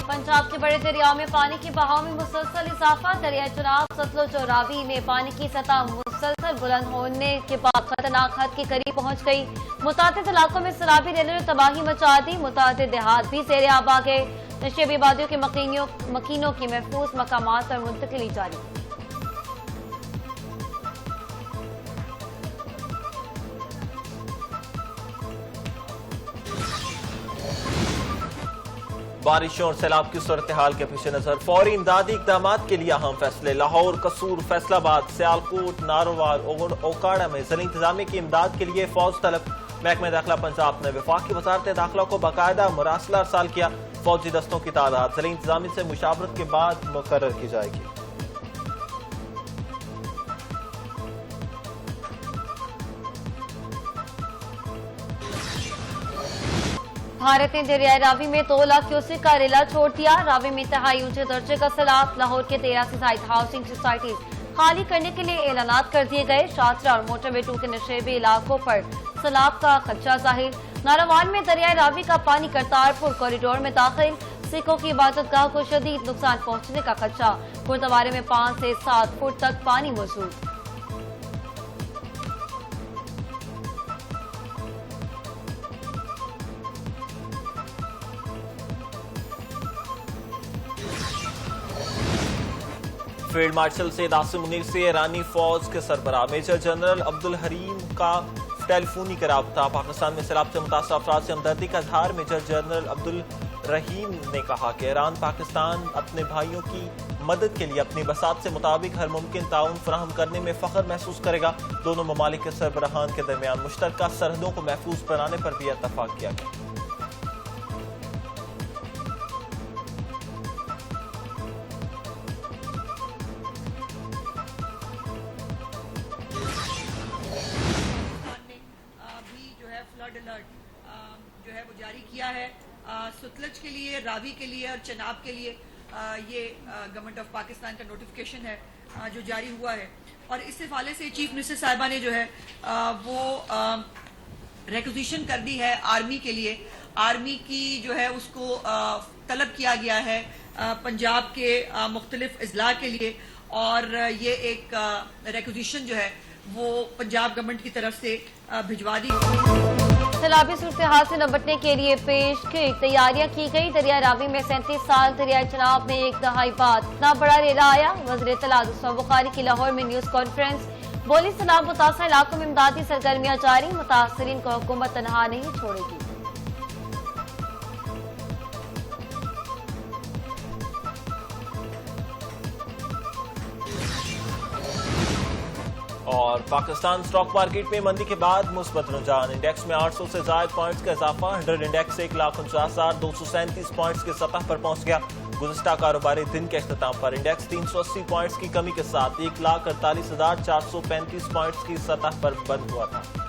पंजाब के बड़े दरियाओं में पानी के बहाव में मुसलसल इजाफा। दरिया चनाब, सतलुज और रावी में पानी की सतह मुसलसल बुलंद होने के बाद खतरनाक हद के करीब पहुंच गई। मुतादिद इलाकों में सैलाबी रेलवे ने तबाही मचा दी। मुतादिद देहात भी जेर आब आ गए। नशेबी आबादियों के मकीनों की महफूज मकामात पर मुंतकिली जारी। बारिशों और सैलाब की सूरत हाल के पेश नजर फौरी इमदादी इकदाम के लिए अहम फैसले। लाहौर, कसूर, फैसलाबाद, सियालकोट, नारोवाल और ओकाड़ा में जिला इंतजामिया की इमदाद के लिए फौज तलब। महकमा दाखिला पंजाब ने वफाकी वजारत दाखिला को बाकायदा मुरासला अरसाल किया। फौजी दस्तों की तादाद जिला इंतजामिया से मुशावरत के बाद मुकर्रर की जाएगी। भारत ने दरियाई रावी में 2 लाख क्यूसेक का रेला छोड़ दिया। रावी में इंतहाई ऊंचे दर्जे का सैलाब। लाहौर के 13 से जायद हाउसिंग सोसाइटीज खाली करने के लिए ऐलानात कर दिए गए। शाहतरा और मोटरवे 2 के नशेबी इलाकों पर सैलाब का खदशा जाहिर। नारावान में दरियाई रावी का पानी करतारपुर कॉरिडोर में दाखिल। सिखों की इबादत गाह को शदीद नुकसान पहुंचने का खदशा। गुरुद्वारे में 5 से 7 फुट तक पानी मौजूद। फील्ड मार्शल सैयद आसिम मुनीर से ईरानी फौज के सरबराह मेजर जनरल अब्दुल हरीम का टेलीफोनिक राब्ता। पाकिस्तान में सैलाब से मुतासर अफराद से हमदर्दी का इजहार। मेजर जनरल अब्दुल रहीम ने कहा कि ईरान पाकिस्तान अपने भाइयों की मदद के लिए अपनी बसात से मुताबिक हर मुमकिन ताउन फराहम करने में फख्र महसूस करेगा। दोनों ममालिक के सरबराहान के दरमियान मुश्तरका सरहदों को महफूज बनाने पर भी इत्तफाक किया गया। फ्लड अलर्ट जो है वो जारी किया है सतलुज के लिए, रावी के लिए और चनाब के लिए। ये गवर्नमेंट ऑफ पाकिस्तान का नोटिफिकेशन है जो जारी हुआ है। और इस हवाले से चीफ मिनिस्टर साहिबा ने जो है वो रिक्वेजिशन कर दी है आर्मी के लिए। आर्मी की जो है उसको तलब किया गया है पंजाब के मुख्तलिफ अजला के लिए। और ये एक रिक्वेजिशन जो है वो पंजाब गवर्नमेंट की तरफ से भिजवा दी। सैलाबी सूरत हाल से निपटने के लिए पेश की तैयारियां की गई। दरिया रावी में 37 साल दरियाई चनाब में एक दहाई बाद इतना बड़ा रेला आया। वज़ीर इत्तलात उस्मान बुखारी की लाहौर में न्यूज कॉन्फ्रेंस। बोली सैलाब मुतासर इलाकों में इमदादी सरगर्मियां जारी। मुतासरीन को हुकूमत तनहा नहीं छोड़ेगी। और पाकिस्तान स्टॉक मार्केट में मंदी के बाद मुस्बत रुझान। इंडेक्स में 800 से ज्यादा पॉइंट्स का इजाफा। 100 इंडेक्स 1,49,237 पॉइंट्स की सतह पर पहुंच गया। गुज़िश्ता कारोबारी दिन के इख्तिताम पर इंडेक्स 380 पॉइंट्स की कमी के साथ 1,48,435 पॉइंट्स की सतह पर बंद हुआ था।